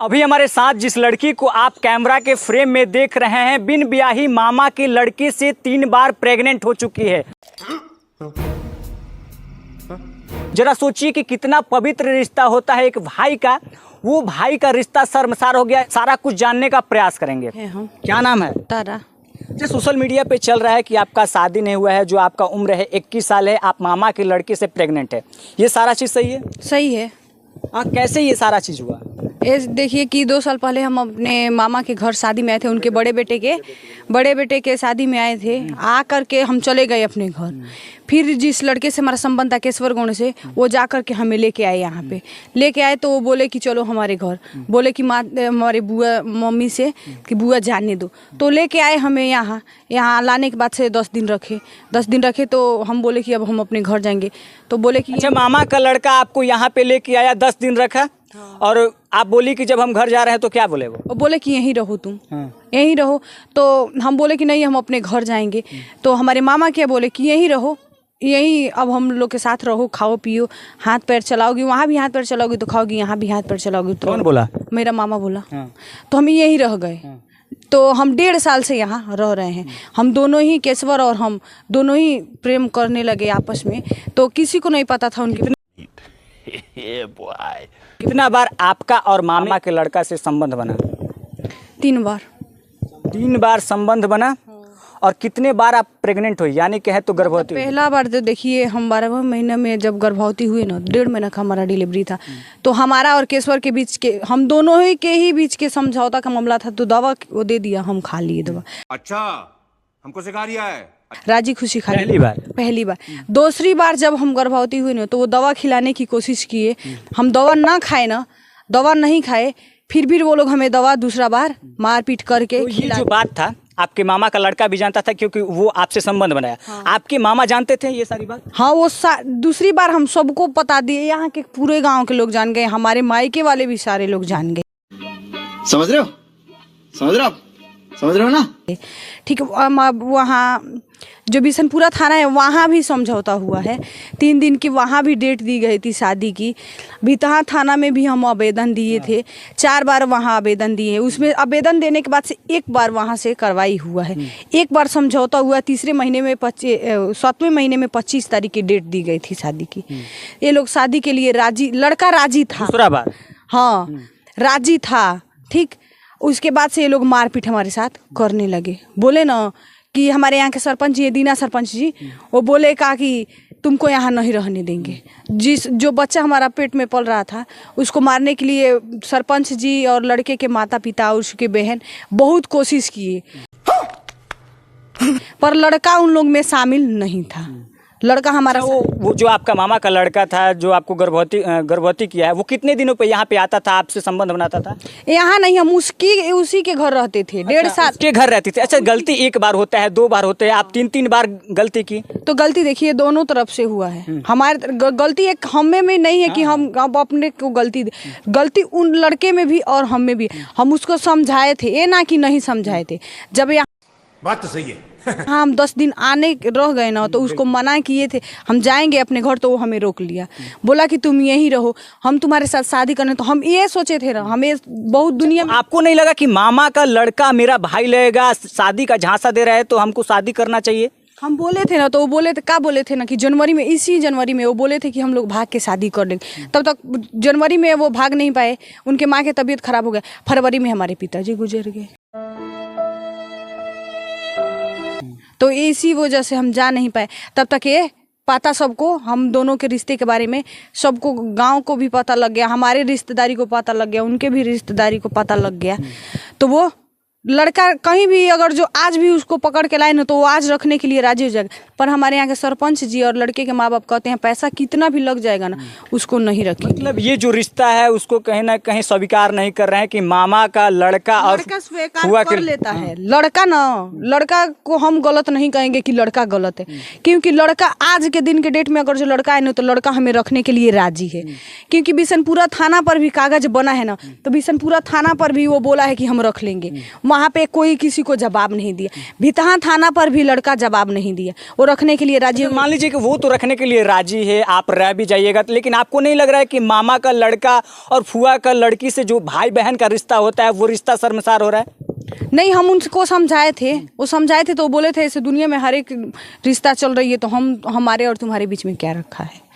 अभी हमारे साथ जिस लड़की को आप कैमरा के फ्रेम में देख रहे हैं, बिन ब्याही मामा की लड़की से 3 बार प्रेग्नेंट हो चुकी है। जरा सोचिए कि कितना पवित्र रिश्ता होता है एक भाई का। वो भाई का रिश्ता शर्मसार हो गया। सारा कुछ जानने का प्रयास करेंगे। क्या नाम है? तारा। जो सोशल मीडिया पे चल रहा है कि आपका शादी नहीं हुआ है, जो आपका उम्र है 21 साल है, आप मामा की लड़की से प्रेग्नेंट है, ये सारा चीज़ सही है? सही है। कैसे ये सारा चीज़ हुआ? ये देखिए कि 2 साल पहले हम अपने मामा के घर शादी में आए थे। उनके बड़े बेटे के शादी में आए थे। आ करके हम चले गए अपने घर। फिर जिस लड़के से हमारा संबंध था केशवर गौड़ से, वो जा करके हमें लेके आए। यहाँ पे लेके आए तो वो बोले कि चलो हमारे घर। बोले कि माँ हमारे बुआ मम्मी से कि बुआ जाने दो। तो लेके आए हमें यहाँ लाने के बाद से 10 दिन रखे। तो हम बोले कि अब हम अपने घर जाएंगे। तो बोले कि अच्छा, मामा का लड़का आपको यहाँ पे लेके आया, 10 दिन रखा। हाँ। और आप बोली कि जब हम घर जा रहे हैं तो क्या बोले? वो बोले कि यहीं रहो तुम। हाँ। यहीं रहो। तो हम बोले कि नहीं, हम अपने घर जाएंगे। तो हमारे मामा क्या बोले कि यहीं रहो, यहीं अब हम लोग के साथ रहो, खाओ पियो, हाथ पैर चलाओगी, वहाँ भी हाथ पैर चलाओगी तो खाओगी, यहाँ भी हाथ पैर चलाओगी तो। कौन बोला? मेरा मामा बोला। हाँ। तो हम यहीं रह गए। हाँ। तो हम 1.5 साल से यहाँ रह रहे हैं। हम दोनों ही, केशवर और हम दोनों ही प्रेम करने लगे आपस में। तो किसी को नहीं पता था उनकी। कितना बार आपका और मामा के लड़का से संबंध बना? 3 बार। 3 बार संबंध बना। और कितने बार आप प्रेग्नेंट हुई, यानी कि है तो गर्भवती? पहला बार तो देखिए, हम 12वें महीने में जब गर्भवती हुए ना, 1.5 महीना का हमारा डिलीवरी था। तो हमारा और केशवर के बीच के, हम दोनों ही के बीच के समझौता का मामला था। तो दवा वो दे दिया, हम खा लिए दवा। अच्छा, हमको सिखा रिया है। राजी खुशी खा पहली बार। दूसरी बार जब हम गर्भवती हुई ना, तो वो दवा खिलाने की कोशिश किए। हम दवा नहीं खाए, फिर भी वो लोग हमें दवा दूसरा बार मारपीट करके तो ये जो बात था, आपके मामा का लड़का भी जानता था क्योंकि वो आपसे संबंध बनाया। हाँ। आपके मामा जानते थे ये सारी बात? हाँ, वो दूसरी बार हम सबको बता दिए। यहाँ के पूरे गांव के लोग जान गए, हमारे मायके वाले भी सारे लोग जान गए। समझ रहे हो ना? ठीक है। वहाँ जो बिशनपुरा थाना है, वहाँ भी समझौता हुआ है। 3 दिन की वहाँ भी डेट दी गई थी शादी की। भितहा थाना में भी हम आवेदन दिए थे। 4 बार वहाँ आवेदन दिए। उसमें आवेदन देने के बाद से 1 बार वहाँ से कार्रवाई हुआ है। 1 बार समझौता हुआ। 7वें महीने में 25 तारीख की डेट दी गई थी शादी की। ये लोग शादी के लिए राजी, लड़का राजी था। दूसरा बार? हाँ, राजी था। ठीक। उसके बाद से ये लोग मारपीट हमारे साथ करने लगे। बोले ना कि हमारे यहाँ के सरपंच जी, दीना सरपंच जी, वो बोले कहा कि तुमको यहाँ नहीं रहने देंगे। जो बच्चा हमारा पेट में पल रहा था, उसको मारने के लिए सरपंच जी और लड़के के माता पिता और उसके बहन बहुत कोशिश किए, पर लड़का उन लोग में शामिल नहीं था। लड़का हमारा वो जो आपका मामा का लड़का था, जो आपको गर्भवती किया है, वो कितने दिनों पे यहाँ पे आता था, आपसे संबंध बनाता था? यहाँ नहीं, हम उसी के घर रहते थे। 1.5 साल के घर रहते थे। अच्छा, गलती 1 बार होता है, 2 बार होते हैं, आप 3 बार गलती की? तो गलती देखिए दोनों तरफ से हुआ है। हमारे गलती एक हमें में नहीं है कि हम अपने को गलती उन लड़के में भी और हम में भी। हम उसको समझाए थे, ये ना कि नहीं समझाए थे। जब यहाँ बात तो सही है। हाँ, हम 10 दिन आने रह गए ना, तो उसको मना किए थे हम जाएंगे अपने घर, तो वो हमें रोक लिया। बोला कि तुम यहीं रहो, हम तुम्हारे साथ शादी करने। तो हम ये सोचे थे ना, हमें बहुत दुनिया में। आपको नहीं लगा कि मामा का लड़का मेरा भाई लगेगा, शादी का झांसा दे रहा है, तो हमको शादी करना चाहिए? हम बोले थे ना, तो वो बोले थे ना कि इसी जनवरी में वो बोले थे कि हम लोग भाग के शादी कर देंगे। तब तक जनवरी में वो भाग नहीं पाए, उनके माँ की तबीयत खराब हो गया। फरवरी में हमारे पिताजी गुजर गए। तो इसी वजह से हम जा नहीं पाए। तब तक ये पता सबको, हम दोनों के रिश्ते के बारे में सबको, गांव को भी पता लग गया, हमारे रिश्तेदारी को पता लग गया, उनके भी रिश्तेदारी को पता लग गया। तो वो लड़का कहीं भी अगर जो आज भी उसको पकड़ के लाए ना, तो वो आज रखने के लिए राजी हो जाएगा। पर हमारे यहाँ के सरपंच जी और लड़के के माँ बाप कहते हैं पैसा कितना भी लग जाएगा ना, उसको नहीं रखेंगे। मतलब ये जो रिश्ता है उसको कहीं ना कहीं स्वीकार नहीं कर रहे हैं कि मामा का लड़का और स्वीकार कर लेता है। लड़का को हम गलत नहीं कहेंगे कि लड़का गलत है, क्योंकि लड़का आज के दिन के डेट में अगर जो लड़का है ना, तो लड़का हमें रखने के लिए राजी है। क्योंकि बिशनपुरा थाना पर भी कागज बना है ना, तो बिशनपुरा थाना पर भी वो बोला है कि हम रख लेंगे। वहाँ पे कोई किसी को जवाब नहीं दिया। भितहा थाना पर भी लड़का जवाब नहीं दिया, वो रखने के लिए राजी। मान लीजिए कि वो तो रखने के लिए राजी है, आप रह भी जाइएगा, लेकिन आपको नहीं लग रहा है कि मामा का लड़का और फुआ का लड़की से जो भाई बहन का रिश्ता होता है वो रिश्ता शर्मसार हो रहा है? नहीं, हम उनको समझाए थे, वो समझाए थे तो वो बोले थे ऐसे दुनिया में हर एक रिश्ता चल रही है, तो हम हमारे और तुम्हारे बीच में क्या रखा है।